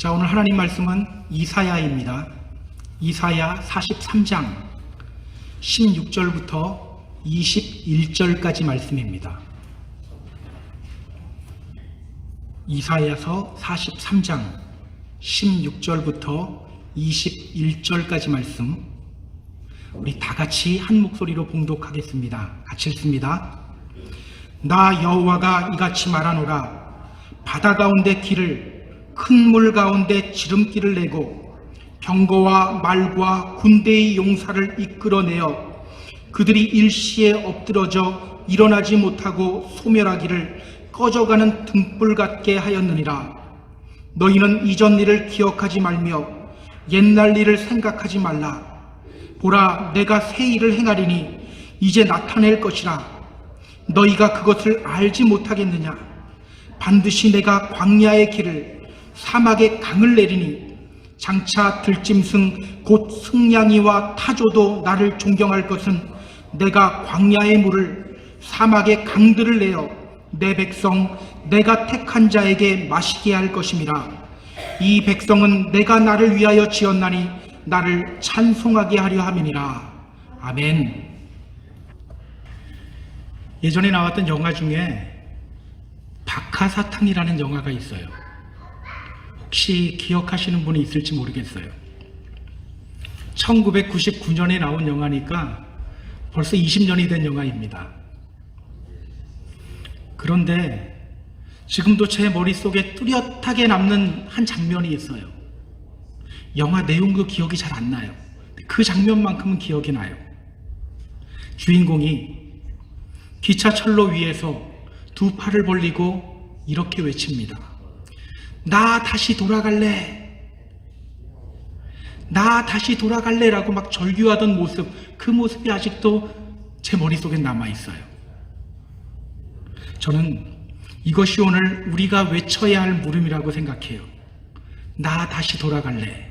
자, 오늘 하나님 말씀은 이사야입니다. 이사야 43장 16절부터 21절까지 말씀입니다. 이사야서 43장 16절부터 21절까지 말씀, 우리 다 같이 한 목소리로 봉독하겠습니다. 같이 읽습니다. 나 여호와가 이같이 말하노라. 바다 가운데 길을, 큰 물 가운데 지름길을 내고 병거와 말과 군대의 용사를 이끌어내어 그들이 일시에 엎드러져 일어나지 못하고 소멸하기를 꺼져가는 등불 같게 하였느니라. 너희는 이전 일을 기억하지 말며 옛날 일을 생각하지 말라. 보라, 내가 새 일을 행하리니 이제 나타낼 것이라. 너희가 그것을 알지 못하겠느냐? 반드시 내가 광야의 길을, 사막의 강을 내리니 장차 들짐승 곧 승냥이와 타조도 나를 존경할 것은 내가 광야의 물을, 사막의 강들을 내어 내 백성 내가 택한 자에게 마시게 할 것임이라. 이 백성은 내가 나를 위하여 지었나니 나를 찬송하게 하려 함이니라. 아멘. 예전에 나왔던 영화 중에 박하사탕이라는 영화가 있어요. 혹시 기억하시는 분이 있을지 모르겠어요. 1999년에 나온 영화니까 벌써 20년이 된 영화입니다. 그런데 지금도 제 머릿속에 뚜렷하게 남는 한 장면이 있어요. 영화 내용도 기억이 잘 안 나요. 그 장면만큼은 기억이 나요. 주인공이 기차철로 위에서 두 팔을 벌리고 이렇게 외칩니다. 나 다시 돌아갈래. 나 다시 돌아갈래 라고 막 절규하던 모습, 그 모습이 아직도 제 머릿속에 남아있어요. 저는 이것이 오늘 우리가 외쳐야 할 물음이라고 생각해요. 나 다시 돌아갈래.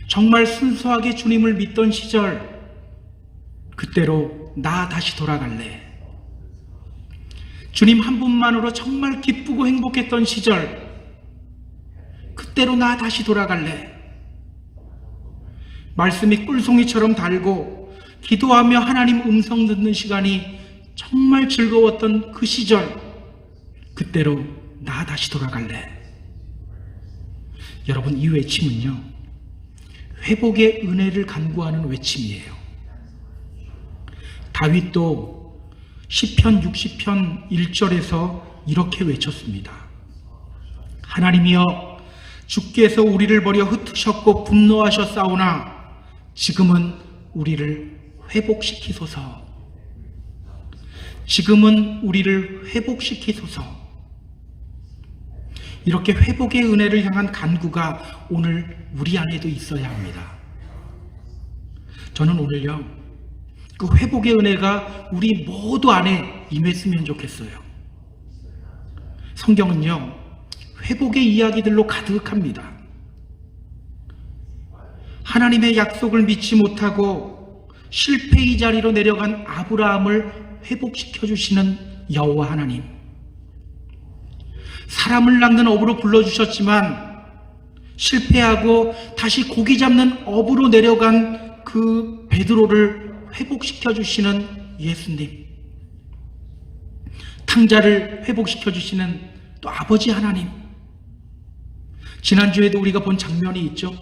정말 순수하게 주님을 믿던 시절, 그때로 나 다시 돌아갈래. 주님 한 분만으로 정말 기쁘고 행복했던 시절, 그때로 나 다시 돌아갈래. 말씀이 꿀송이처럼 달고 기도하며 하나님 음성 듣는 시간이 정말 즐거웠던 그 시절, 그때로 나 다시 돌아갈래. 여러분, 이 외침은요, 회복의 은혜를 간구하는 외침이에요. 다윗도 시편 60편 1절에서 이렇게 외쳤습니다. 하나님이여, 주께서 우리를 버려 흩으셨고 분노하셨사오나 지금은 우리를 회복시키소서. 지금은 우리를 회복시키소서. 이렇게 회복의 은혜를 향한 간구가 오늘 우리 안에도 있어야 합니다. 저는 오늘요, 그 회복의 은혜가 우리 모두 안에 임했으면 좋겠어요. 성경은요, 회복의 이야기들로 가득합니다. 하나님의 약속을 믿지 못하고 실패의 자리로 내려간 아브라함을 회복시켜주시는 여호와 하나님. 사람을 낚는 어부로 불러주셨지만 실패하고 다시 고기 잡는 어부로 내려간 그 베드로를 회복시켜주시는 예수님. 탕자를 회복시켜주시는 또 아버지 하나님. 지난주에도 우리가 본 장면이 있죠.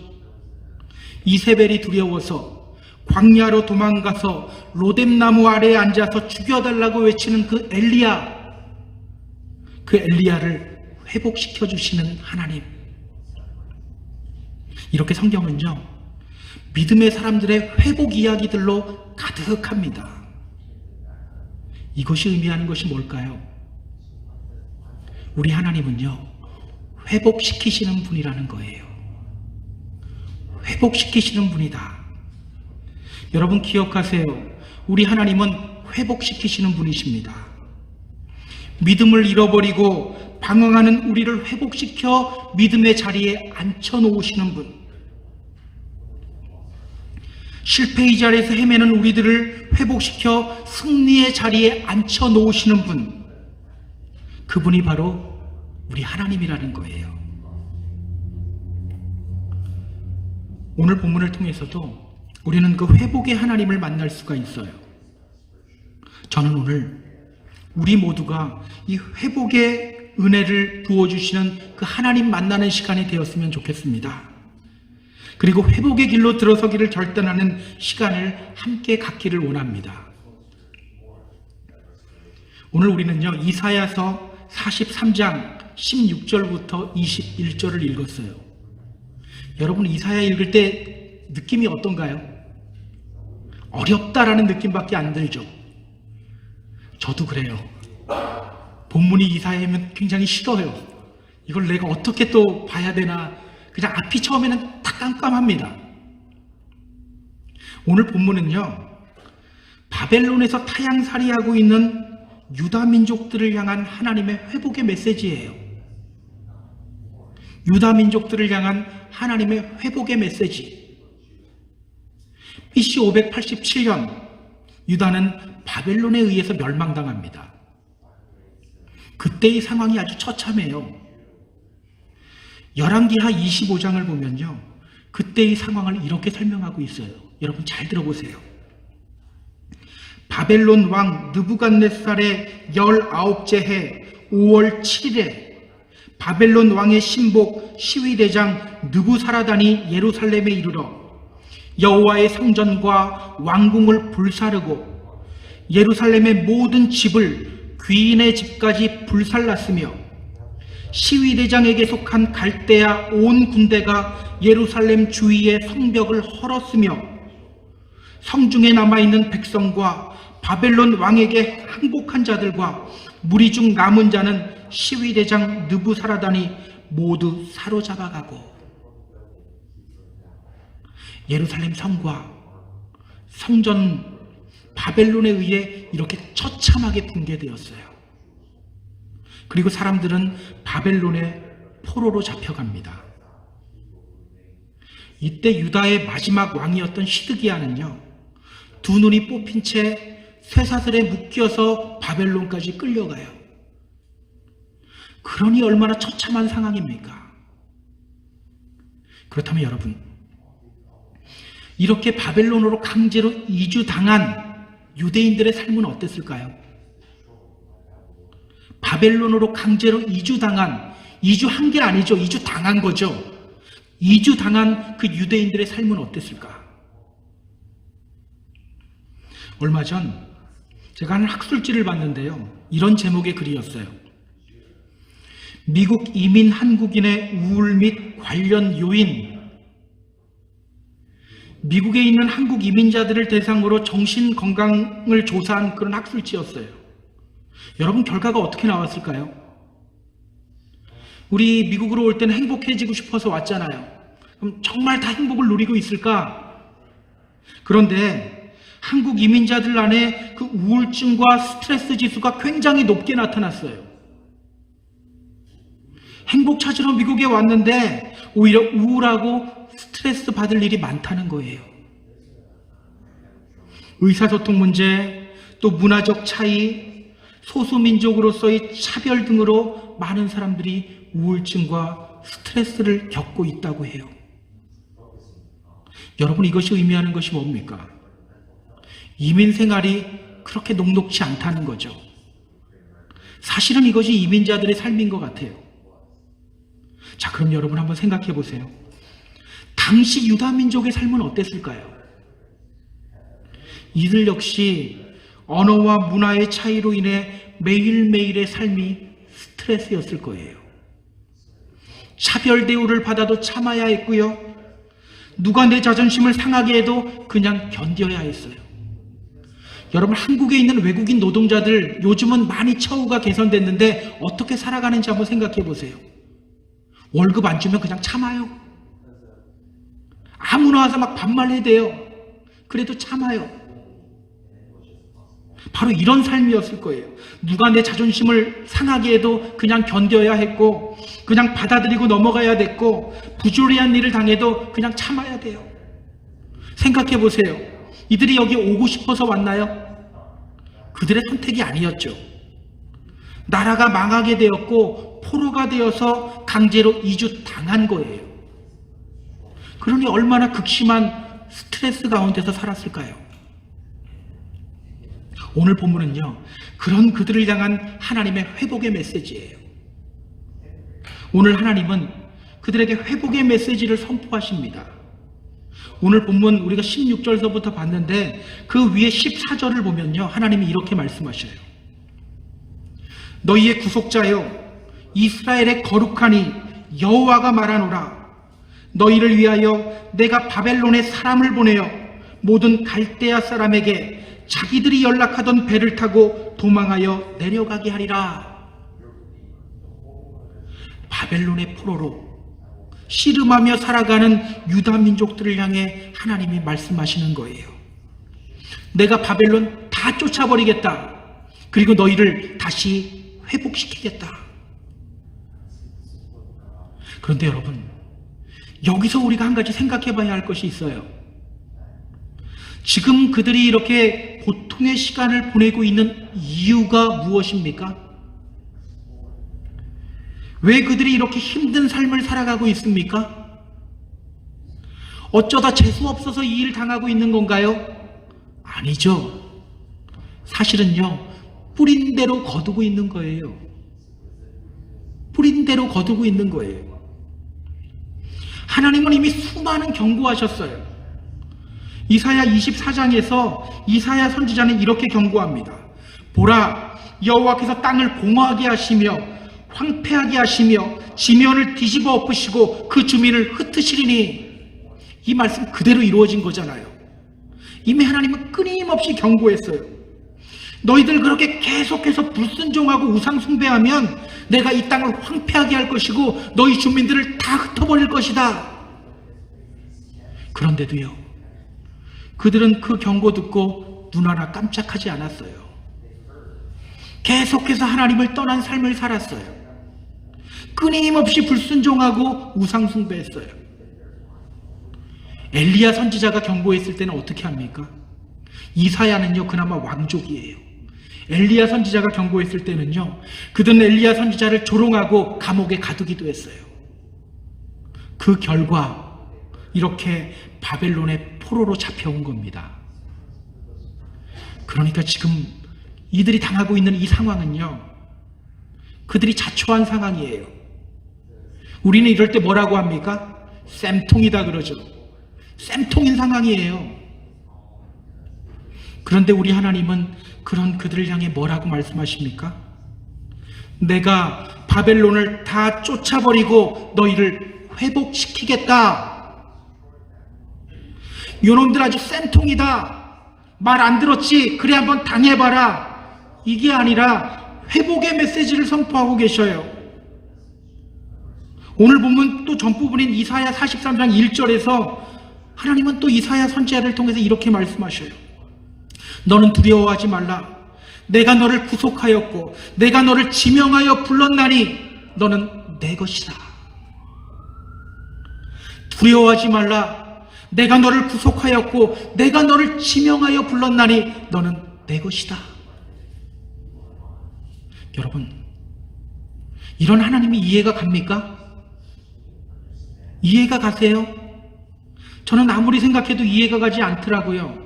이세벨이 두려워서 광야로 도망가서 로뎀나무 아래에 앉아서 죽여달라고 외치는 그 엘리야. 그 엘리야를 회복시켜주시는 하나님. 이렇게 성경은요, 믿음의 사람들의 회복 이야기들로 가득합니다. 이것이 의미하는 것이 뭘까요? 우리 하나님은요, 회복시키시는 분이라는 거예요. 회복시키시는 분이다. 여러분 기억하세요. 우리 하나님은 회복시키시는 분이십니다. 믿음을 잃어버리고 방황하는 우리를 회복시켜 믿음의 자리에 앉혀놓으시는 분. 실패의 자리에서 헤매는 우리들을 회복시켜 승리의 자리에 앉혀놓으시는 분. 그분이 바로 우리 하나님이라는 거예요. 오늘 본문을 통해서도 우리는 그 회복의 하나님을 만날 수가 있어요. 저는 오늘 우리 모두가 이 회복의 은혜를 부어주시는 그 하나님 만나는 시간이 되었으면 좋겠습니다. 그리고 회복의 길로 들어서기를 결단하는 시간을 함께 갖기를 원합니다. 오늘 우리는요, 이사야서 43장 16절부터 21절을 읽었어요. 여러분, 이사야 읽을 때 느낌이 어떤가요? 어렵다라는 느낌밖에 안 들죠. 저도 그래요. 본문이 이사야면 굉장히 싫어요. 이걸 내가 어떻게 또 봐야 되나, 그냥 앞이 처음에는 다 깜깜합니다. 오늘 본문은요, 바벨론에서 타향살이하고 있는 유다 민족들을 향한 하나님의 회복의 메시지예요. 유다 민족들을 향한 하나님의 회복의 메시지. BC 587년 유다는 바벨론에 의해서 멸망당합니다. 그때의 상황이 아주 처참해요. 열왕기하 25장을 보면요, 그때의 상황을 이렇게 설명하고 있어요. 여러분 잘 들어보세요. 바벨론 왕 느부갓네살의 19째 해 5월 7일에 바벨론 왕의 신복 시위대장 느부사라단이 예루살렘에 이르러 여호와의 성전과 왕궁을 불사르고 예루살렘의 모든 집을 귀인의 집까지 불살랐으며 시위대장에게 속한 갈대아 온 군대가 예루살렘 주위의 성벽을 헐었으며 성중에 남아있는 백성과 바벨론 왕에게 항복한 자들과 무리 중 남은 자는 시위대장 느부사라단이 모두 사로잡아가고, 예루살렘 성과 성전 바벨론에 의해 이렇게 처참하게 붕괴되었어요. 그리고 사람들은 바벨론의 포로로 잡혀갑니다. 이때 유다의 마지막 왕이었던 시드기야는요, 두 눈이 뽑힌 채 쇠사슬에 묶여서 바벨론까지 끌려가요. 그러니 얼마나 처참한 상황입니까? 그렇다면 여러분, 이렇게 바벨론으로 강제로 이주당한 유대인들의 삶은 어땠을까요? 바벨론으로 강제로 이주한 게 아니죠. 이주당한 거죠. 이주당한 그 유대인들의 삶은 어땠을까? 얼마 전 제가 하는 학술지를 봤는데요, 이런 제목의 글이었어요. 미국 이민 한국인의 우울 및 관련 요인. 미국에 있는 한국 이민자들을 대상으로 정신건강을 조사한 그런 학술지였어요. 여러분, 결과가 어떻게 나왔을까요? 우리 미국으로 올 때는 행복해지고 싶어서 왔잖아요. 그럼 정말 다 행복을 누리고 있을까? 그런데 한국 이민자들 안에 그 우울증과 스트레스 지수가 굉장히 높게 나타났어요. 행복 찾으러 미국에 왔는데 오히려 우울하고 스트레스 받을 일이 많다는 거예요. 의사소통 문제, 또 문화적 차이, 소수민족으로서의 차별 등으로 많은 사람들이 우울증과 스트레스를 겪고 있다고 해요. 여러분, 이것이 의미하는 것이 뭡니까? 이민 생활이 그렇게 녹록지 않다는 거죠. 사실은 이것이 이민자들의 삶인 것 같아요. 자, 그럼 여러분 한번 생각해 보세요. 당시 유다 민족의 삶은 어땠을까요? 이들 역시 언어와 문화의 차이로 인해 매일매일의 삶이 스트레스였을 거예요. 차별 대우를 받아도 참아야 했고요, 누가 내 자존심을 상하게 해도 그냥 견뎌야 했어요. 여러분, 한국에 있는 외국인 노동자들 요즘은 많이 처우가 개선됐는데 어떻게 살아가는지 한번 생각해 보세요. 월급 안 주면 그냥 참아요. 아무나 와서 막 반말해대요. 그래도 참아요. 바로 이런 삶이었을 거예요. 누가 내 자존심을 상하게 해도 그냥 견뎌야 했고, 그냥 받아들이고 넘어가야 됐고, 부조리한 일을 당해도 그냥 참아야 돼요. 생각해 보세요. 이들이 여기 오고 싶어서 왔나요? 그들의 선택이 아니었죠. 나라가 망하게 되었고 포로가 되어서 강제로 이주 당한 거예요. 그러니 얼마나 극심한 스트레스 가운데서 살았을까요? 오늘 본문은요, 그런 그들을 향한 하나님의 회복의 메시지예요. 오늘 하나님은 그들에게 회복의 메시지를 선포하십니다. 오늘 본문 우리가 16절서부터 봤는데 그 위에 14절을 보면요, 하나님이 이렇게 말씀하셔요. 너희의 구속자여 이스라엘의 거룩하니 여호와가 말하노라. 너희를 위하여 내가 바벨론에 사람을 보내어 모든 갈대아 사람에게 자기들이 연락하던 배를 타고 도망하여 내려가게 하리라. 바벨론의 포로로 씨름하며 살아가는 유다 민족들을 향해 하나님이 말씀하시는 거예요. 내가 바벨론 다 쫓아버리겠다. 그리고 너희를 다시 회복시키겠다. 그런데 여러분, 여기서 우리가 한 가지 생각해 봐야 할 것이 있어요. 지금 그들이 이렇게 고통의 시간을 보내고 있는 이유가 무엇입니까? 왜 그들이 이렇게 힘든 삶을 살아가고 있습니까? 어쩌다 재수 없어서 이 일을 당하고 있는 건가요? 아니죠. 사실은요, 뿌린 대로 거두고 있는 거예요. 뿌린 대로 거두고 있는 거예요. 하나님은 이미 수많은 경고하셨어요. 이사야 24장에서 이사야 선지자는 이렇게 경고합니다. 보라, 여호와께서 땅을 공허하게 하시며 황폐하게 하시며 지면을 뒤집어 엎으시고 그 주민을 흩으시리니. 이 말씀 그대로 이루어진 거잖아요. 이미 하나님은 끊임없이 경고했어요. 너희들 그렇게 계속해서 불순종하고 우상 숭배하면 내가 이 땅을 황폐하게 할 것이고 너희 주민들을 다 흩어버릴 것이다. 그런데도요, 그들은 그 경고 듣고 눈 하나 깜짝하지 않았어요. 계속해서 하나님을 떠난 삶을 살았어요. 끊임없이 불순종하고 우상 숭배했어요. 엘리야 선지자가 경고했을 때는 어떻게 합니까? 이사야는요, 그나마 왕족이에요. 엘리야 선지자가 경고했을 때는요, 그들은 엘리야 선지자를 조롱하고 감옥에 가두기도 했어요. 그 결과 이렇게 바벨론의 포로로 잡혀온 겁니다. 그러니까 지금 이들이 당하고 있는 이 상황은요, 그들이 자초한 상황이에요. 우리는 이럴 때 뭐라고 합니까? 쌤통이다 그러죠. 쌤통인 상황이에요. 그런데 우리 하나님은 그런 그들을 향해 뭐라고 말씀하십니까? 내가 바벨론을 다 쫓아버리고 너희를 회복시키겠다. 요놈들 아주 쌤통이다. 말 안 들었지? 그래 한번 당해봐라. 이게 아니라 회복의 메시지를 선포하고 계셔요. 오늘 보면 또 전부분인 이사야 43장 1절에서 하나님은 또 이사야 선지자를 통해서 이렇게 말씀하셔요. 너는 두려워하지 말라. 내가 너를 구속하였고 내가 너를 지명하여 불렀나니 너는 내 것이다. 두려워하지 말라. 내가 너를 구속하였고 내가 너를 지명하여 불렀나니 너는 내 것이다. 여러분, 이런 하나님이 이해가 갑니까? 이해가 가세요? 저는 아무리 생각해도 이해가 가지 않더라고요.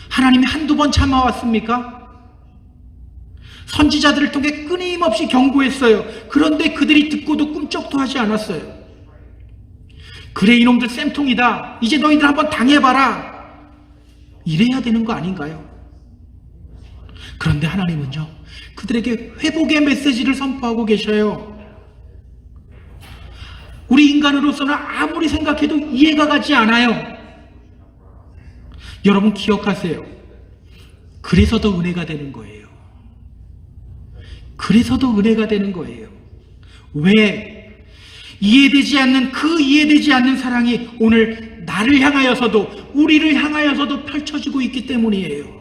하나님이 한두 번 참아왔습니까? 선지자들을 통해 끊임없이 경고했어요. 그런데 그들이 듣고도 꿈쩍도 하지 않았어요. 그래, 이놈들 쌤통이다. 이제 너희들 한번 당해봐라. 이래야 되는 거 아닌가요? 그런데 하나님은요, 그들에게 회복의 메시지를 선포하고 계셔요. 우리 인간으로서는 아무리 생각해도 이해가 가지 않아요. 여러분 기억하세요. 그래서 더 은혜가 되는 거예요. 그래서 더 은혜가 되는 거예요. 왜? 이해되지 않는 사랑이 오늘 나를 향하여서도 우리를 향하여서도 펼쳐지고 있기 때문이에요.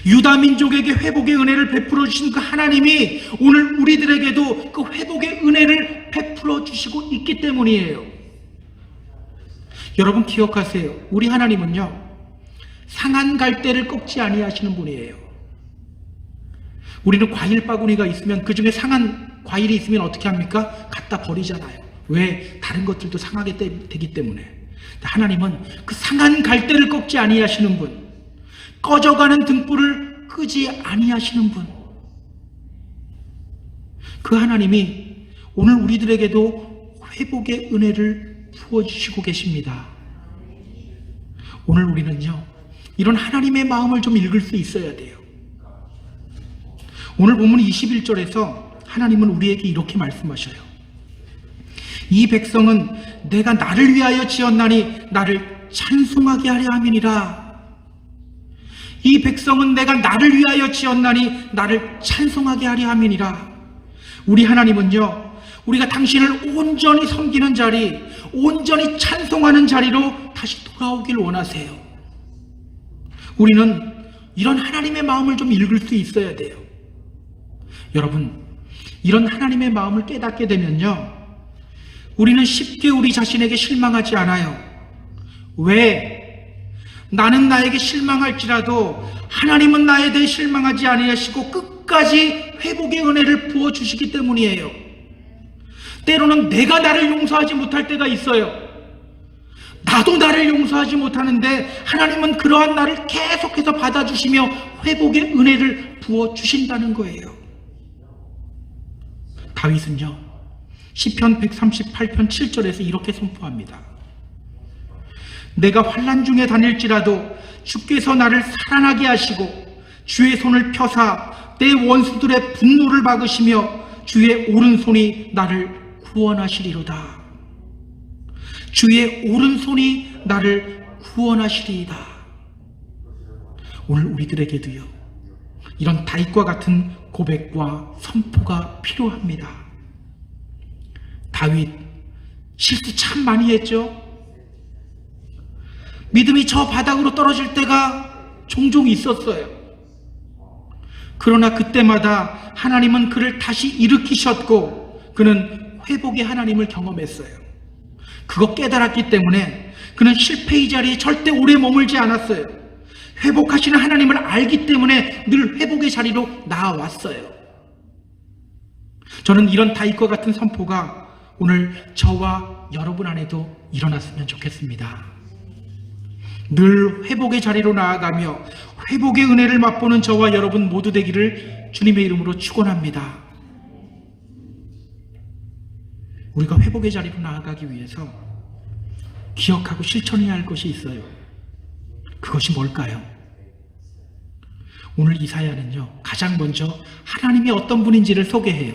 유다 민족에게 회복의 은혜를 베풀어 주신 그 하나님이 오늘 우리들에게도 그 회복의 은혜를 베풀어 주시고 있기 때문이에요. 여러분 기억하세요. 우리 하나님은요, 상한 갈대를 꺾지 아니하시는 분이에요. 우리는 과일 바구니가 있으면 그 중에 상한 과일이 있으면 어떻게 합니까? 갖다 버리잖아요. 왜? 다른 것들도 상하게 되기 때문에. 하나님은 그 상한 갈대를 꺾지 아니하시는 분, 꺼져가는 등불을 끄지 아니하시는 분, 그 하나님이 오늘 우리들에게도 회복의 은혜를 부어주시고 계십니다. 오늘 우리는요, 이런 하나님의 마음을 좀 읽을 수 있어야 돼요. 오늘 본문 21절에서 하나님은 우리에게 이렇게 말씀하셔요. 이 백성은 내가 나를 위하여 지었나니 나를 찬송하게 하려 함이니라. 이 백성은 내가 나를 위하여 지었나니 나를 찬송하게 하려 함이니라. 우리 하나님은요, 우리가 당신을 온전히 섬기는 자리, 온전히 찬송하는 자리로 다시 돌아오길 원하세요. 우리는 이런 하나님의 마음을 좀 읽을 수 있어야 돼요. 여러분, 이런 하나님의 마음을 깨닫게 되면요, 우리는 쉽게 우리 자신에게 실망하지 않아요. 왜? 나는 나에게 실망할지라도 하나님은 나에 대해 실망하지 아니하시고 끝까지 회복의 은혜를 부어주시기 때문이에요. 때로는 내가 나를 용서하지 못할 때가 있어요. 나도 나를 용서하지 못하는데 하나님은 그러한 나를 계속해서 받아주시며 회복의 은혜를 부어주신다는 거예요. 다윗은요, 시편 138편 7절에서 이렇게 선포합니다. 내가 환난 중에 다닐지라도 주께서 나를 살아나게 하시고 주의 손을 펴사 내 원수들의 분노를 막으시며 주의 오른손이 나를 구원하시리로다. 주의 오른손이 나를 구원하시리이다. 오늘 우리들에게도요, 이런 다윗과 같은 고백과 선포가 필요합니다. 다윗 실수 참 많이 했죠. 믿음이 저 바닥으로 떨어질 때가 종종 있었어요. 그러나 그때마다 하나님은 그를 다시 일으키셨고 그는 회복의 하나님을 경험했어요. 그거 깨달았기 때문에 그는 실패의 자리에 절대 오래 머물지 않았어요. 회복하시는 하나님을 알기 때문에 늘 회복의 자리로 나아왔어요. 저는 이런 다윗과 같은 선포가 오늘 저와 여러분 안에도 일어났으면 좋겠습니다. 늘 회복의 자리로 나아가며 회복의 은혜를 맛보는 저와 여러분 모두 되기를 주님의 이름으로 축원합니다. 우리가 회복의 자리로 나아가기 위해서 기억하고 실천해야 할 것이 있어요. 그것이 뭘까요? 오늘 이사야는요, 가장 먼저 하나님이 어떤 분인지를 소개해요.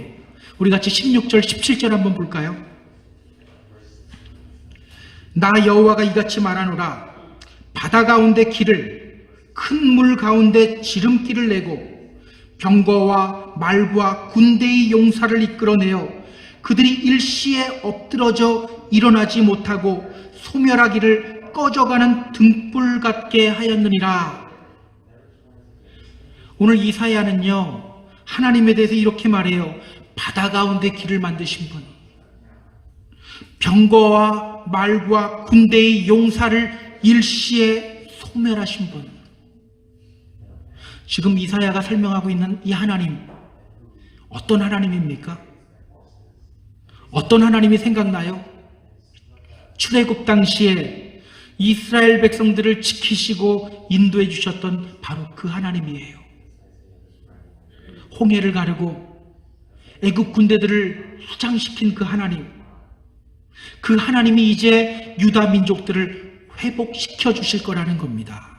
우리 같이 16절, 17절 한번 볼까요? 나 여호와가 이같이 말하노라. 바다 가운데 길을, 큰 물 가운데 지름길을 내고 병거와 말과 군대의 용사를 이끌어내어 그들이 일시에 엎드러져 일어나지 못하고 소멸하기를 꺼져가는 등불 같게 하였느니라. 오늘 이사야는요, 하나님에 대해서 이렇게 말해요. 바다 가운데 길을 만드신 분, 병거와 말과 군대의 용사를 일시에 소멸하신 분. 지금 이사야가 설명하고 있는 이 하나님, 어떤 하나님입니까? 어떤 하나님이 생각나요? 출애굽 당시에 이스라엘 백성들을 지키시고 인도해 주셨던 바로 그 하나님이에요. 홍해를 가르고 애굽 군대들을 수장시킨 그 하나님, 그 하나님이 이제 유다 민족들을 회복시켜 주실 거라는 겁니다.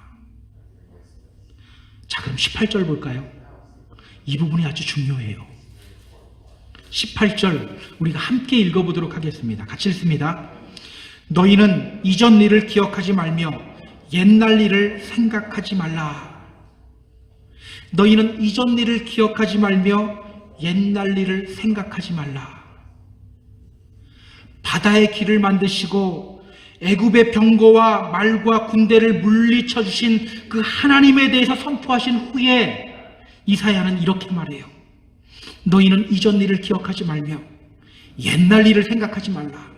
자, 그럼 18절 볼까요? 이 부분이 아주 중요해요. 18절 우리가 함께 읽어보도록 하겠습니다. 같이 읽습니다. 너희는 이전 일을 기억하지 말며 옛날 일을 생각하지 말라. 너희는 이전 일을 기억하지 말며 옛날 일을 생각하지 말라. 바다의 길을 만드시고 애굽의 병거와 말과 군대를 물리쳐 주신 그 하나님에 대해서 선포하신 후에 이사야는 이렇게 말해요. 너희는 이전 일을 기억하지 말며 옛날 일을 생각하지 말라.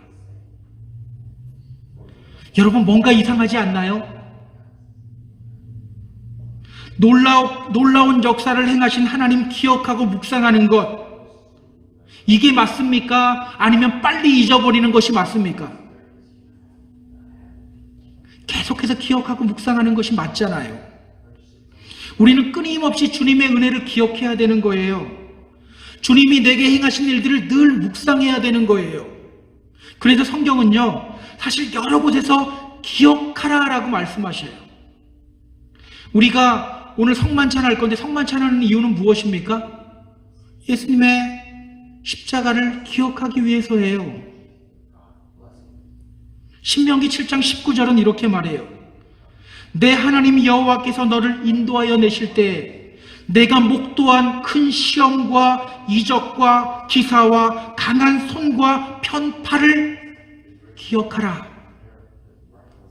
여러분, 뭔가 이상하지 않나요? 놀라운 역사를 행하신 하나님 기억하고 묵상하는 것, 이게 맞습니까? 아니면 빨리 잊어버리는 것이 맞습니까? 계속해서 기억하고 묵상하는 것이 맞잖아요. 우리는 끊임없이 주님의 은혜를 기억해야 되는 거예요. 주님이 내게 행하신 일들을 늘 묵상해야 되는 거예요. 그래서 성경은요, 사실 여러 곳에서 기억하라라고 말씀하셔요. 우리가 오늘 성만찬 할 건데 성만찬하는 이유는 무엇입니까? 예수님의 십자가를 기억하기 위해서예요. 신명기 7장 19절은 이렇게 말해요. 내 하나님 여호와께서 너를 인도하여 내실 때에 내가 목도한 큰 시험과 이적과 기사와 강한 손과 편팔을 기억하라.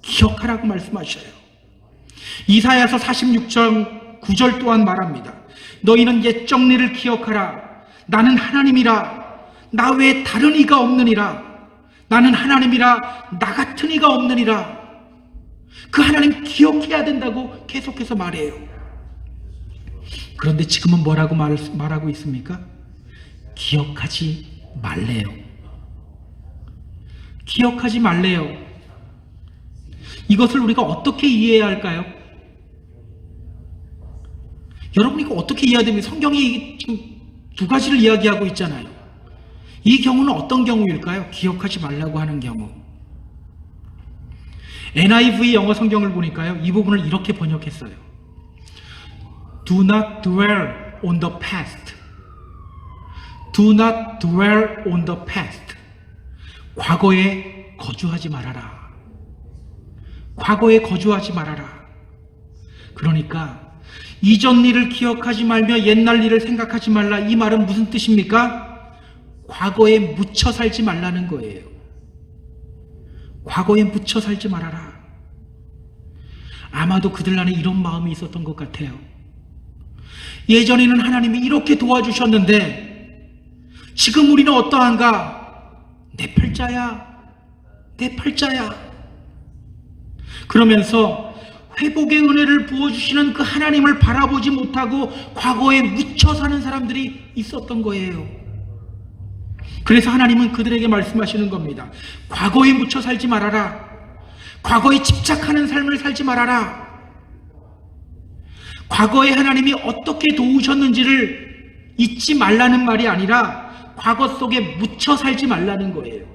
기억하라고 말씀하셔요. 이사야서 46장 9절 또한 말합니다. 너희는 옛 정례를 기억하라. 나는 하나님이라. 나 외에 다른 이가 없느니라. 나는 하나님이라. 나 같은 이가 없느니라. 그 하나님 기억해야 된다고 계속해서 말해요. 그런데 지금은 뭐라고 말하고 있습니까? 기억하지 말래요. 기억하지 말래요. 이것을 우리가 어떻게 이해해야 할까요? 여러분, 이거 어떻게 이해해야 됩니까? 성경이 지금 두 가지를 이야기하고 있잖아요. 이 경우는 어떤 경우일까요? 기억하지 말라고 하는 경우. NIV 영어 성경을 보니까요, 이 부분을 이렇게 번역했어요. Do not dwell on the past. Do not dwell on the past. 과거에 거주하지 말아라. 과거에 거주하지 말아라. 그러니까 이전 일을 기억하지 말며 옛날 일을 생각하지 말라. 이 말은 무슨 뜻입니까? 과거에 묻혀 살지 말라는 거예요. 과거에 묻혀 살지 말아라. 아마도 그들 안에 이런 마음이 있었던 것 같아요. 예전에는 하나님이 이렇게 도와주셨는데 지금 우리는 어떠한가? 내 팔자야. 내 팔자야. 그러면서 회복의 은혜를 부어주시는 그 하나님을 바라보지 못하고 과거에 묻혀 사는 사람들이 있었던 거예요. 그래서 하나님은 그들에게 말씀하시는 겁니다. 과거에 묻혀 살지 말아라. 과거에 집착하는 삶을 살지 말아라. 과거에 하나님이 어떻게 도우셨는지를 잊지 말라는 말이 아니라 과거 속에 묻혀 살지 말라는 거예요.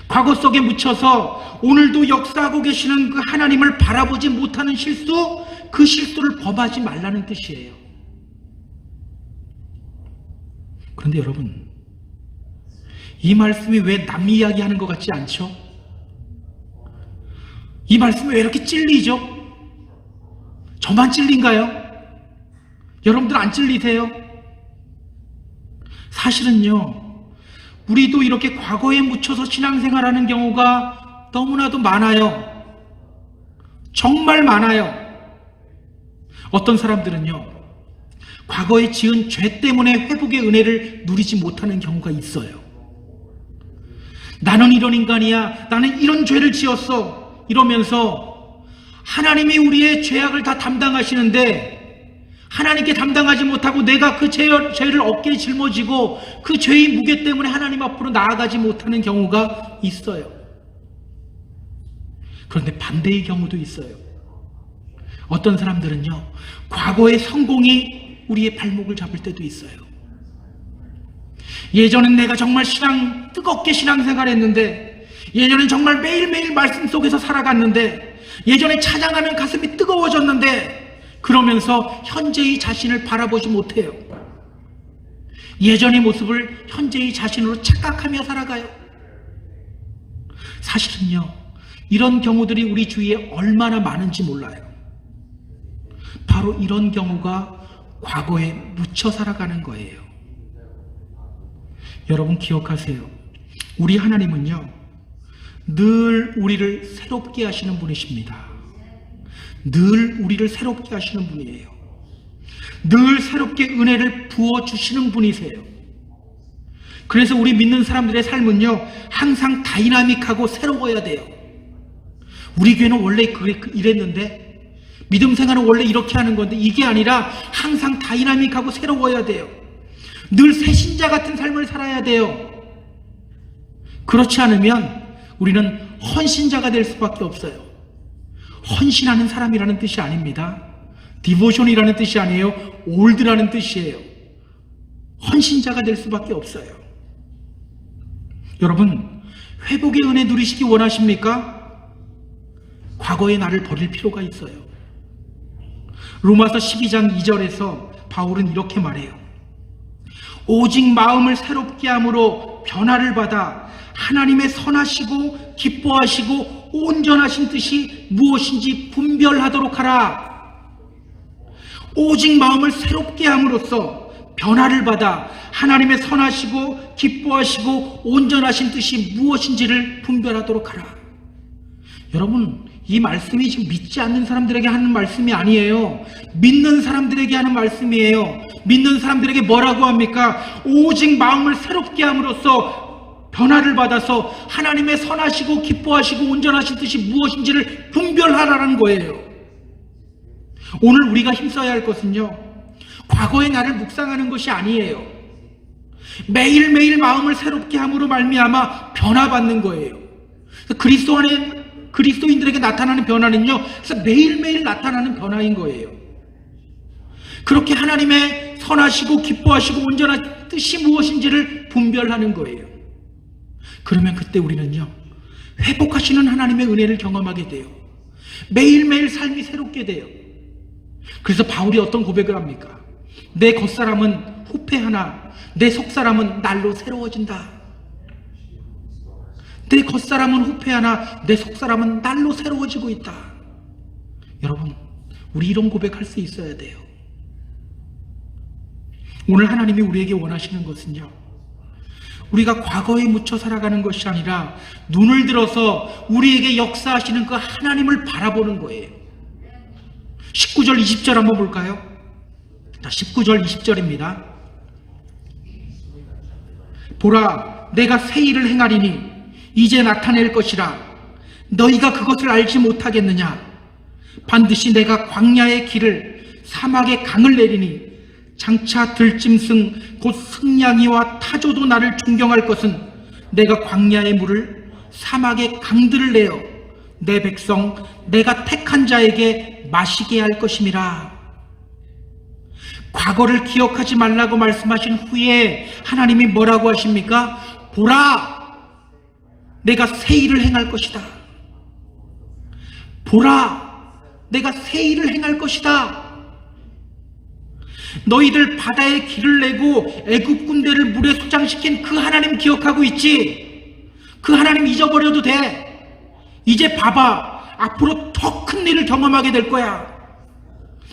과거 속에 묻혀서 오늘도 역사하고 계시는 그 하나님을 바라보지 못하는 실수, 그 실수를 범하지 말라는 뜻이에요. 그런데 여러분, 이 말씀이 왜 남 이야기하는 것 같지 않죠? 이 말씀이 왜 이렇게 찔리죠? 저만 찔린가요? 여러분들 안 찔리세요? 사실은요, 우리도 이렇게 과거에 묻혀서 신앙생활하는 경우가 너무나도 많아요. 정말 많아요. 어떤 사람들은요, 과거에 지은 죄 때문에 회복의 은혜를 누리지 못하는 경우가 있어요. 나는 이런 인간이야. 나는 이런 죄를 지었어. 이러면서 하나님이 우리의 죄악을 다 담당하시는데 하나님께 담당하지 못하고 내가 그 죄를 어깨에 짊어지고 그 죄의 무게 때문에 하나님 앞으로 나아가지 못하는 경우가 있어요. 그런데 반대의 경우도 있어요. 어떤 사람들은요, 과거의 성공이 우리의 발목을 잡을 때도 있어요. 예전엔 내가 정말 뜨겁게 신앙생활했는데, 예전엔 정말 매일매일 말씀 속에서 살아갔는데, 예전에 찬양하면 가슴이 뜨거워졌는데, 그러면서 현재의 자신을 바라보지 못해요. 예전의 모습을 현재의 자신으로 착각하며 살아가요. 사실은요, 이런 경우들이 우리 주위에 얼마나 많은지 몰라요. 바로 이런 경우가 과거에 묻혀 살아가는 거예요. 여러분 기억하세요. 우리 하나님은요, 늘 우리를 새롭게 하시는 분이십니다. 늘 우리를 새롭게 하시는 분이에요. 늘 새롭게 은혜를 부어주시는 분이세요. 그래서 우리 믿는 사람들의 삶은요, 항상 다이나믹하고 새로워야 돼요. 우리 교회는 원래 이랬는데, 믿음 생활은 원래 이렇게 하는 건데, 이게 아니라 항상 다이나믹하고 새로워야 돼요. 늘 새신자 같은 삶을 살아야 돼요. 그렇지 않으면 우리는 헌신자가 될 수밖에 없어요. 헌신하는 사람이라는 뜻이 아닙니다. 디보션이라는 뜻이 아니에요. 올드라는 뜻이에요. 헌신자가 될 수밖에 없어요. 여러분, 회복의 은혜 누리시기 원하십니까? 과거의 나를 버릴 필요가 있어요. 로마서 12장 2절에서 바울은 이렇게 말해요. 오직 마음을 새롭게 함으로 변화를 받아 하나님의 선하시고 기뻐하시고 온전하신 뜻이 무엇인지 분별하도록 하라. 오직 마음을 새롭게 함으로써 변화를 받아 하나님의 선하시고 기뻐하시고 온전하신 뜻이 무엇인지를 분별하도록 하라. 여러분, 이 말씀이 지금 믿지 않는 사람들에게 하는 말씀이 아니에요. 믿는 사람들에게 하는 말씀이에요. 믿는 사람들에게 뭐라고 합니까? 오직 마음을 새롭게 함으로써 변화를 받아서 하나님의 선하시고 기뻐하시고 온전하신 뜻이 무엇인지를 분별하라는 거예요. 오늘 우리가 힘써야 할 것은요, 과거의 나를 묵상하는 것이 아니에요. 매일매일 마음을 새롭게 함으로 말미암아 변화받는 거예요. 그리스도 안에 그리스도인들에게 나타나는 변화는요, 그래서 매일매일 나타나는 변화인 거예요. 그렇게 하나님의 선하시고 기뻐하시고 온전한 뜻이 무엇인지를 분별하는 거예요. 그러면 그때 우리는요, 회복하시는 하나님의 은혜를 경험하게 돼요. 매일매일 삶이 새롭게 돼요. 그래서 바울이 어떤 고백을 합니까? 내 겉사람은 후패하나 내 속사람은 날로 새로워진다. 내 겉사람은 후패하나 내 속사람은 날로 새로워지고 있다. 여러분, 우리 이런 고백할 수 있어야 돼요. 오늘 하나님이 우리에게 원하시는 것은요, 우리가 과거에 묻혀 살아가는 것이 아니라 눈을 들어서 우리에게 역사하시는 그 하나님을 바라보는 거예요. 19절 20절 한번 볼까요? 자, 19절 20절입니다. 보라, 내가 새 일을 행하리니 이제 나타낼 것이라. 너희가 그것을 알지 못하겠느냐? 반드시 내가 광야의 길을 사막의 강을 내리니 장차 들짐승 곧 승냥이와 타조도 나를 존경할 것은 내가 광야의 물을 사막의 강들을 내어 내 백성 내가 택한 자에게 마시게 할 것임이라. 과거를 기억하지 말라고 말씀하신 후에 하나님이 뭐라고 하십니까? 보라, 내가 새 일을 행할 것이다. 보라, 내가 새 일을 행할 것이다. 너희들 바다에 길을 내고 애굽 군대를 물에 소장시킨 그 하나님 기억하고 있지? 그 하나님 잊어버려도 돼. 이제 봐봐, 앞으로 더 큰 일을 경험하게 될 거야.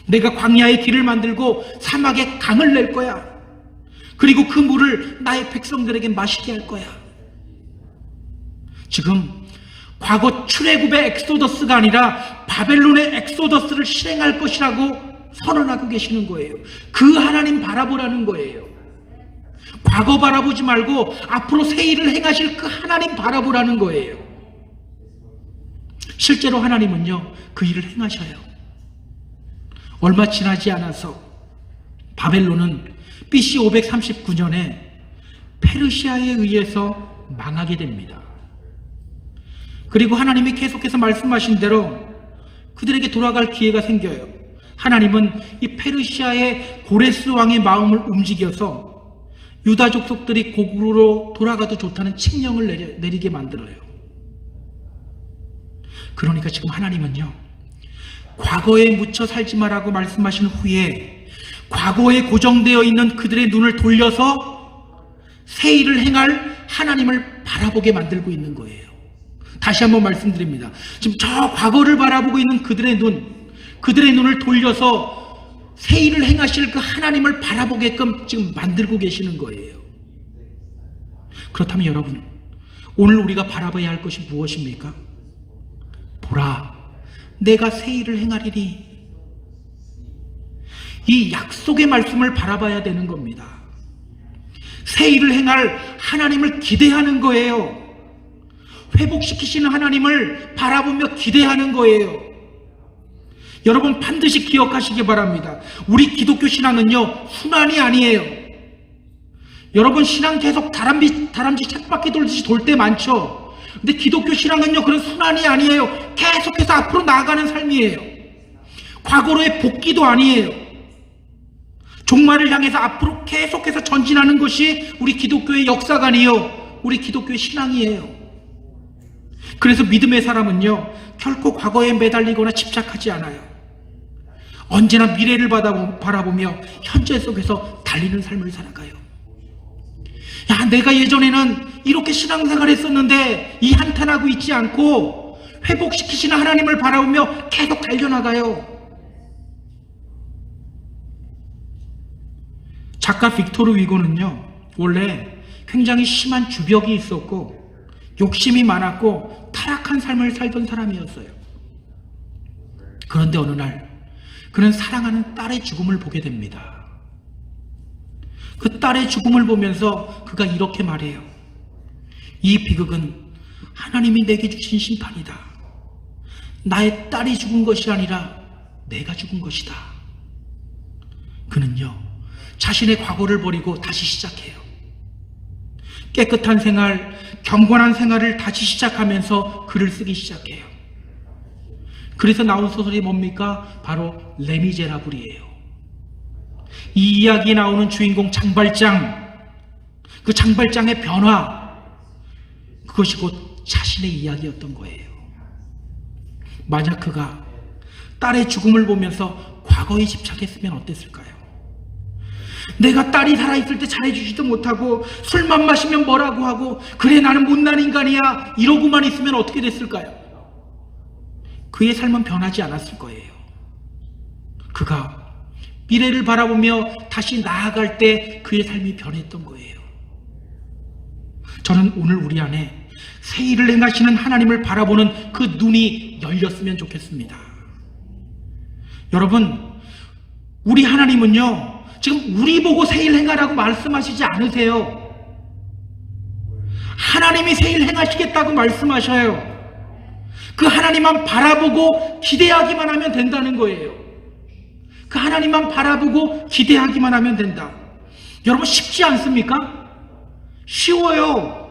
내가 광야의 길을 만들고 사막에 강을 낼 거야. 그리고 그 물을 나의 백성들에게 마시게 할 거야. 지금 과거 출애굽의 엑소더스가 아니라 바벨론의 엑소더스를 실행할 것이라고 선언하고 계시는 거예요. 그 하나님 바라보라는 거예요. 과거 바라보지 말고 앞으로 새 일을 행하실 그 하나님 바라보라는 거예요. 실제로 하나님은요, 그 일을 행하셔요. 얼마 지나지 않아서 바벨론은 BC 539년에 페르시아에 의해서 망하게 됩니다. 그리고 하나님이 계속해서 말씀하신 대로 그들에게 돌아갈 기회가 생겨요. 하나님은 이 페르시아의 고레스 왕의 마음을 움직여서 유다 족속들이 고국으로 돌아가도 좋다는 칙령을 내리게 만들어요. 그러니까 지금 하나님은요, 과거에 묻혀 살지 마라고 말씀하신 후에 과거에 고정되어 있는 그들의 눈을 돌려서 새 일을 행할 하나님을 바라보게 만들고 있는 거예요. 다시 한번 말씀드립니다. 지금 저 과거를 바라보고 있는 그들의 눈을 돌려서 새 일을 행하실 그 하나님을 바라보게끔 지금 만들고 계시는 거예요. 그렇다면 여러분, 오늘 우리가 바라봐야 할 것이 무엇입니까? 보라, 내가 새 일을 행하리니. 이 약속의 말씀을 바라봐야 되는 겁니다. 새 일을 행할 하나님을 기대하는 거예요. 회복시키시는 하나님을 바라보며 기대하는 거예요. 여러분, 반드시 기억하시기 바랍니다. 우리 기독교 신앙은요, 순환이 아니에요. 여러분, 신앙 계속 다람쥐 쳇바퀴 돌듯이 돌 때 많죠. 근데 기독교 신앙은요, 그런 순환이 아니에요. 계속해서 앞으로 나아가는 삶이에요. 과거로의 복귀도 아니에요. 종말을 향해서 앞으로 계속해서 전진하는 것이 우리 기독교의 역사관이요, 우리 기독교의 신앙이에요. 그래서 믿음의 사람은요, 결코 과거에 매달리거나 집착하지 않아요. 언제나 미래를 바라보며 현재 속에서 달리는 삶을 살아가요. 야, 내가 예전에는 이렇게 신앙생활 했었는데 이 한탄하고 있지 않고 회복시키시는 하나님을 바라보며 계속 달려나가요. 작가 빅토르 위고는요, 원래 굉장히 심한 주벽이 있었고 욕심이 많았고 타락한 삶을 살던 사람이었어요. 그런데 어느 날 그는 사랑하는 딸의 죽음을 보게 됩니다. 그 딸의 죽음을 보면서 그가 이렇게 말해요. 이 비극은 하나님이 내게 주신 심판이다. 나의 딸이 죽은 것이 아니라 내가 죽은 것이다. 그는요, 자신의 과거를 버리고 다시 시작해요. 깨끗한 생활, 경건한 생활을 다시 시작하면서 글을 쓰기 시작해요. 그래서 나온 소설이 뭡니까? 바로 레미제라블이에요. 이 이야기에 나오는 주인공 장발장, 그 장발장의 변화, 그것이 곧 자신의 이야기였던 거예요. 만약 그가 딸의 죽음을 보면서 과거에 집착했으면 어땠을까요? 내가 딸이 살아있을 때 잘해주지도 못하고 술만 마시면 뭐라고 하고 그래 나는 못난 인간이야 이러고만 있으면 어떻게 됐을까요? 그의 삶은 변하지 않았을 거예요. 그가 미래를 바라보며 다시 나아갈 때 그의 삶이 변했던 거예요. 저는 오늘 우리 안에 새 일을 행하시는 하나님을 바라보는 그 눈이 열렸으면 좋겠습니다. 여러분, 우리 하나님은요, 지금 우리 보고 새 일 행하라고 말씀하시지 않으세요. 하나님이 새 일 행하시겠다고 말씀하셔요. 그 하나님만 바라보고 기대하기만 하면 된다는 거예요. 그 하나님만 바라보고 기대하기만 하면 된다. 여러분, 쉽지 않습니까? 쉬워요.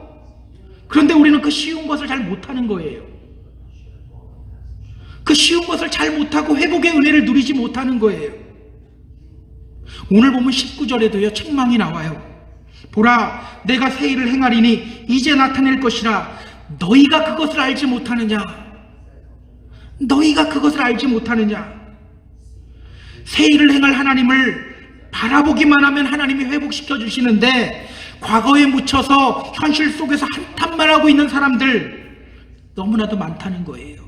그런데 우리는 그 쉬운 것을 잘 못하는 거예요. 그 쉬운 것을 잘 못하고 회복의 은혜를 누리지 못하는 거예요. 오늘 보면 19절에도요, 책망이 나와요. 보라, 내가 새 일을 행하리니 이제 나타낼 것이라. 너희가 그것을 알지 못하느냐? 너희가 그것을 알지 못하느냐? 새 일을 행할 하나님을 바라보기만 하면 하나님이 회복시켜 주시는데, 과거에 묻혀서 현실 속에서 한탄만 하고 있는 사람들 너무나도 많다는 거예요.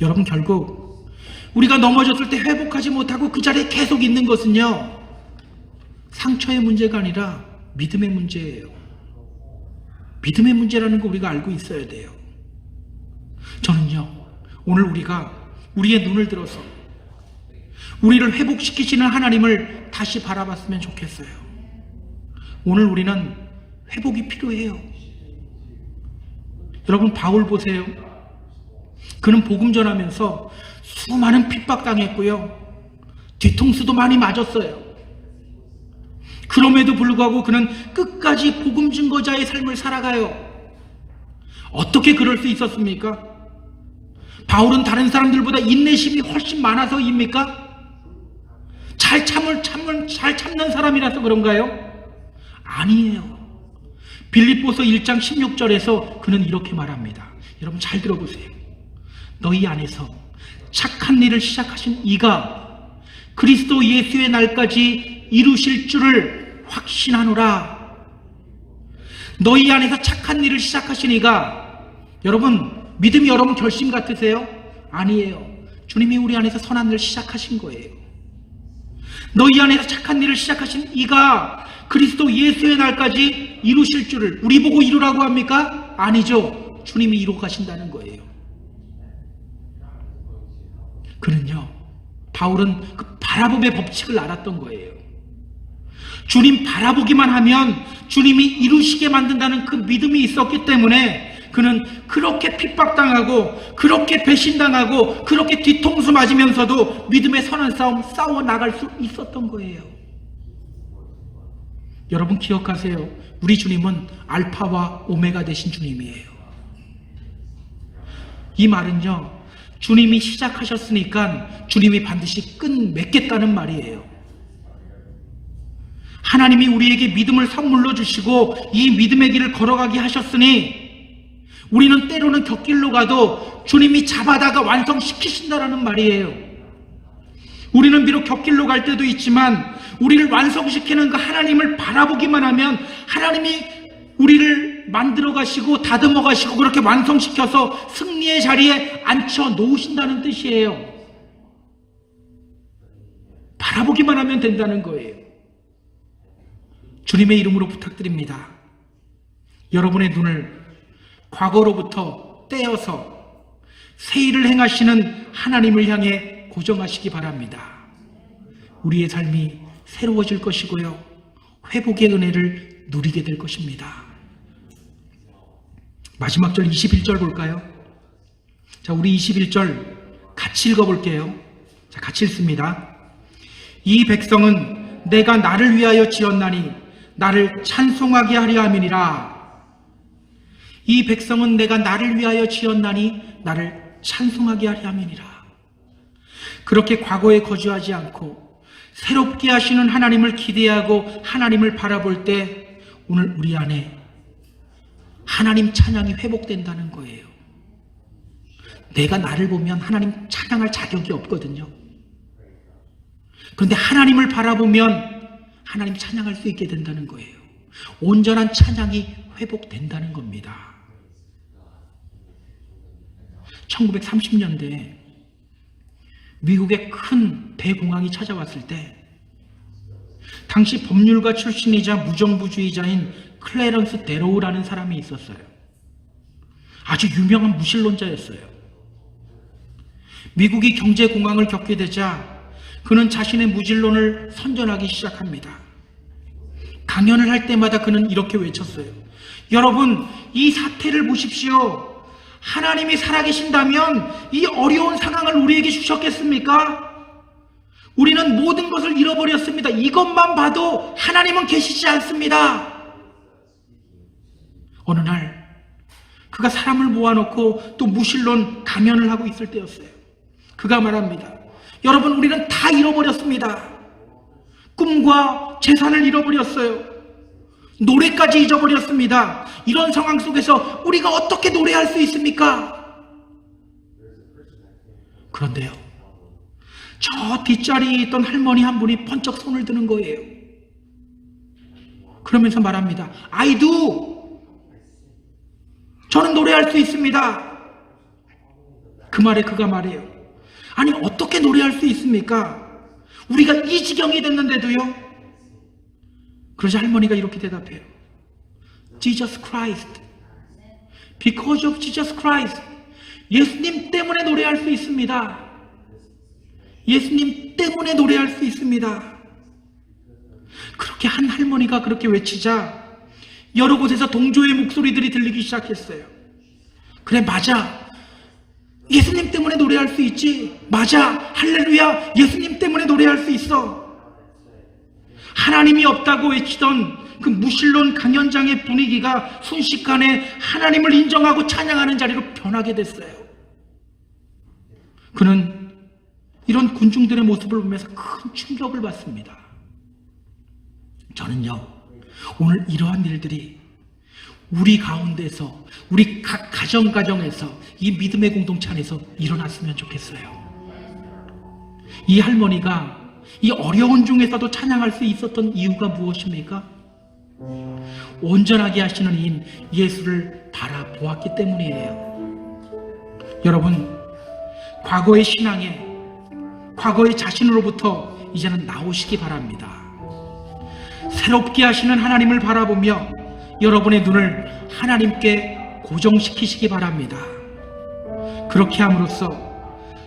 여러분, 결국 우리가 넘어졌을 때 회복하지 못하고 그 자리에 계속 있는 것은요, 상처의 문제가 아니라 믿음의 문제예요. 믿음의 문제라는 거 우리가 알고 있어야 돼요. 저는요, 오늘 우리가 우리의 눈을 들어서 우리를 회복시키시는 하나님을 다시 바라봤으면 좋겠어요. 오늘 우리는 회복이 필요해요. 여러분, 바울 보세요. 그는 복음 전하면서 수많은 핍박당했고요, 뒤통수도 많이 맞았어요. 그럼에도 불구하고 그는 끝까지 복음 증거자의 삶을 살아가요. 어떻게 그럴 수 있었습니까? 바울은 다른 사람들보다 인내심이 훨씬 많아서입니까? 잘 참는 사람이라서 그런가요? 아니에요. 빌립보서 1장 16절에서 그는 이렇게 말합니다. 여러분, 잘 들어보세요. 너희 안에서 착한 일을 시작하신 이가 그리스도 예수의 날까지 이루실 줄을 확신하노라. 너희 안에서 착한 일을 시작하신 이가, 여러분, 믿음이 여러분 결심 같으세요? 아니에요. 주님이 우리 안에서 선한 일을 시작하신 거예요. 너희 안에서 착한 일을 시작하신 이가 그리스도 예수의 날까지 이루실 줄을, 우리 보고 이루라고 합니까? 아니죠. 주님이 이루어 가신다는 거예요. 그는요, 바울은 그 바라봄의 법칙을 알았던 거예요. 주님 바라보기만 하면 주님이 이루시게 만든다는 그 믿음이 있었기 때문에 그는 그렇게 핍박당하고 그렇게 배신당하고 그렇게 뒤통수 맞으면서도 믿음의 선한 싸움 싸워 나갈 수 있었던 거예요. 여러분 기억하세요. 우리 주님은 알파와 오메가 되신 주님이에요. 이 말은요, 주님이 시작하셨으니까 주님이 반드시 끝맺겠다는 말이에요. 하나님이 우리에게 믿음을 선물로 주시고 이 믿음의 길을 걸어가게 하셨으니 우리는 때로는 곁길로 가도 주님이 잡아다가 완성시키신다라는 말이에요. 우리는 비록 곁길로 갈 때도 있지만 우리를 완성시키는 그 하나님을 바라보기만 하면 하나님이 우리를 만들어 가시고 다듬어 가시고 그렇게 완성시켜서 승리의 자리에 앉혀 놓으신다는 뜻이에요. 바라보기만 하면 된다는 거예요. 주님의 이름으로 부탁드립니다. 여러분의 눈을 과거로부터 떼어서 새 일을 행하시는 하나님을 향해 고정하시기 바랍니다. 우리의 삶이 새로워질 것이고요, 회복의 은혜를 누리게 될 것입니다. 마지막 절 21절 볼까요? 자, 우리 21절 같이 읽어볼게요. 자, 같이 읽습니다. 이 백성은 내가 나를 위하여 지었나니 나를 찬송하게 하려 함이니라. 이 백성은 내가 나를 위하여 지었나니 나를 찬송하게 하려 함이니라. 그렇게 과거에 거주하지 않고 새롭게 하시는 하나님을 기대하고 하나님을 바라볼 때 오늘 우리 안에 하나님 찬양이 회복된다는 거예요. 내가 나를 보면 하나님 찬양할 자격이 없거든요. 그런데 하나님을 바라보면 하나님 찬양할 수 있게 된다는 거예요. 온전한 찬양이 회복된다는 겁니다. 1930년대에 미국의 큰 대공황이 찾아왔을 때 당시 법률가 출신이자 무정부주의자인 클래런스 데로우라는 사람이 있었어요. 아주 유명한 무신론자였어요. 미국이 경제공황을 겪게 되자 그는 자신의 무신론을 선전하기 시작합니다. 강연을 할 때마다 그는 이렇게 외쳤어요. 여러분, 이 사태를 보십시오. 하나님이 살아계신다면 이 어려운 상황을 우리에게 주셨겠습니까? 우리는 모든 것을 잃어버렸습니다. 이것만 봐도 하나님은 계시지 않습니다. 어느 날 그가 사람을 모아놓고 또 무신론 강연을 하고 있을 때였어요. 그가 말합니다. 여러분, 우리는 다 잃어버렸습니다. 꿈과 재산을 잃어버렸어요. 노래까지 잊어버렸습니다. 이런 상황 속에서 우리가 어떻게 노래할 수 있습니까? 그런데요, 저 뒷자리에 있던 할머니 한 분이 번쩍 손을 드는 거예요. 그러면서 말합니다. I do. 저는 노래할 수 있습니다. 그 말에 그가 말해요. 아니, 어떻게 노래할 수 있습니까? 우리가 이 지경이 됐는데도요. 그러자 할머니가 이렇게 대답해요. Jesus Christ. Because of Jesus Christ. 예수님 때문에 노래할 수 있습니다. 예수님 때문에 노래할 수 있습니다. 그렇게 한 할머니가 그렇게 외치자 여러 곳에서 동조의 목소리들이 들리기 시작했어요. 그래, 맞아. 예수님 때문에 노래할 수 있지. 맞아. 할렐루야. 예수님 때문에 노래할 수 있어. 하나님이 없다고 외치던 그 무신론 강연장의 분위기가 순식간에 하나님을 인정하고 찬양하는 자리로 변하게 됐어요. 그는 이런 군중들의 모습을 보면서 큰 충격을 받습니다. 저는요, 오늘 이러한 일들이 우리 가운데서, 우리 각 가정에서, 이 믿음의 공동체 안에서 일어났으면 좋겠어요. 이 할머니가 이 어려운 중에서도 찬양할 수 있었던 이유가 무엇입니까? 온전하게 하시는 이인 예수를 바라보았기 때문이에요. 여러분, 과거의 신앙에, 과거의 자신으로부터 이제는 나오시기 바랍니다. 새롭게 하시는 하나님을 바라보며 여러분의 눈을 하나님께 고정시키시기 바랍니다. 그렇게 함으로써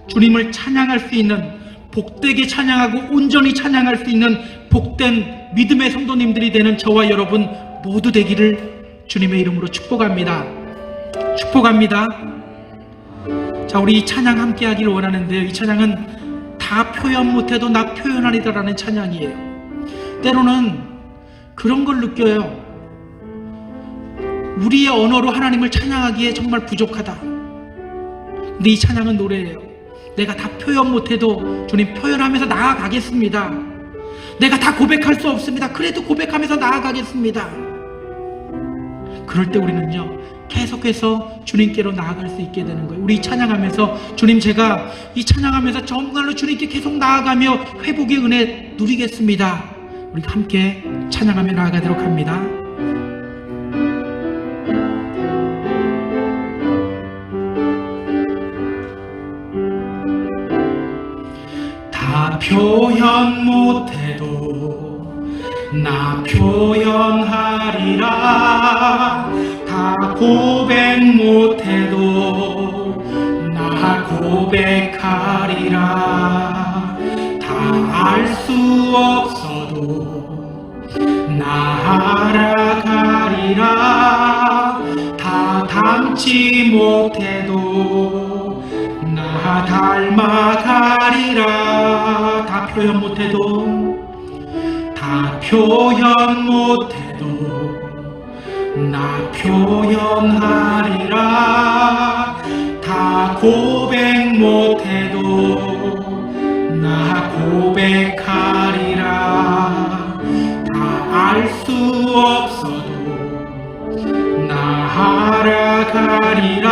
주님을 찬양할 수 있는, 복되게 찬양하고 온전히 찬양할 수 있는 복된 믿음의 성도님들이 되는 저와 여러분 모두 되기를 주님의 이름으로 축복합니다. 축복합니다. 자, 우리 이 찬양 함께 하기를 원하는데요. 이 찬양은 다 표현 못해도 나 표현하리다라는 찬양이에요. 때로는 그런 걸 느껴요. 우리의 언어로 하나님을 찬양하기에 정말 부족하다. 근데 이 찬양은 노래예요. 내가 다 표현 못해도 주님 표현하면서 나아가겠습니다. 내가 다 고백할 수 없습니다. 그래도 고백하면서 나아가겠습니다. 그럴 때 우리는요, 계속해서 주님께로 나아갈 수 있게 되는 거예요. 우리 찬양하면서 주님, 제가 이 찬양하면서 정말로 주님께 계속 나아가며 회복의 은혜 누리겠습니다. 우리 함께 찬양하며 나아가도록 합니다. 다 표현 못해도 나 표현하리라. 다 고백 못해도 나 고백하리라. 다 알 수 없어도 나 알아가리라. 다 담지 못해도 나 닮아가리라. 다 표현 못해도 다 표현 못해도 나 표현하리라. 다 고백 못해도 나 고백하리라. 다 알 수 없어도 나 알아가리라.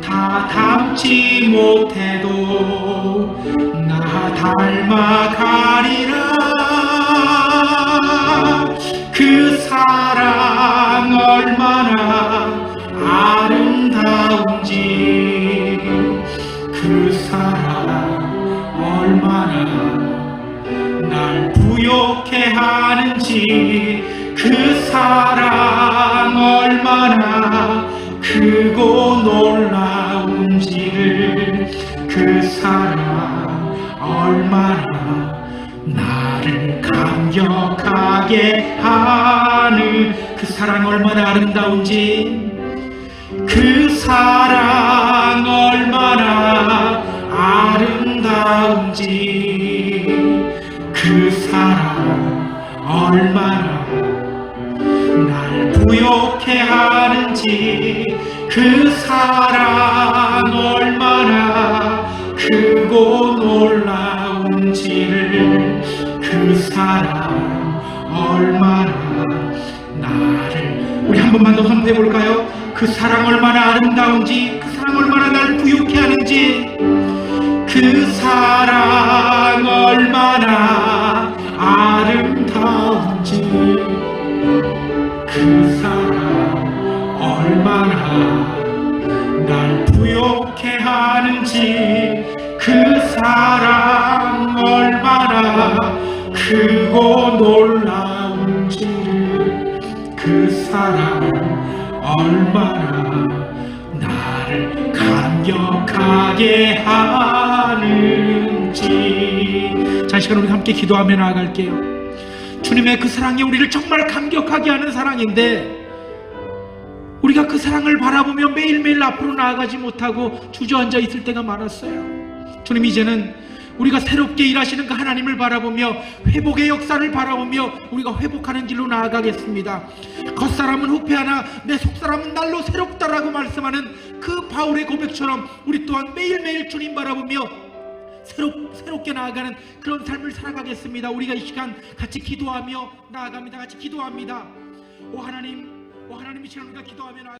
다 담지 못해도 나 닮아가리라. 그 사랑 얼마나 아름다운지, 그 사랑 얼마나 날 부욕해 하는지, 그 사랑 얼마나 크고 놀라운지를, 그 사랑 얼마나 나를 감격하게 하는, 그 사랑 얼마나 아름다운지, 그 사랑 얼마나 아름다운지, 그 사랑 얼마나 날 부욕해 하는지, 그 사랑 얼마나 크고 놀라운지를, 그 사랑 얼마나 나를, 우리 한 번만 더 선포해 볼까요? 그 사랑 얼마나 아름다운지, 그 사랑 얼마나 날 부욕해 하는지, 그 사랑 얼마나 아름다운지, 그 사랑 얼마나 날 부욕해 하는지, 그 사랑 얼마나 크고 놀라운지를, 그 사랑 얼마나 나를 감격하게 하는지. 자, 이 시간 우리 함께 기도하며 나아갈게요. 주님의 그 사랑이 우리를 정말 감격하게 하는 사랑인데, 우리가 그 사랑을 바라보며 매일매일 앞으로 나아가지 못하고 주저앉아 있을 때가 많았어요. 주님, 이제는 우리가 새롭게 일하시는 그 하나님을 바라보며 회복의 역사를 바라보며 우리가 회복하는 길로 나아가겠습니다. 겉사람은 후패하나 내 속사람은 날로 새롭다라고 말씀하는 그 바울의 고백처럼 우리 또한 매일매일 주님 바라보며 새롭게 나아가는 그런 삶을 살아가겠습니다. 우리가 이 시간 같이 기도하며 나아갑니다. 같이 기도합니다. 오 하나님, 이 시간 우리가 기도하며 나아갑니다.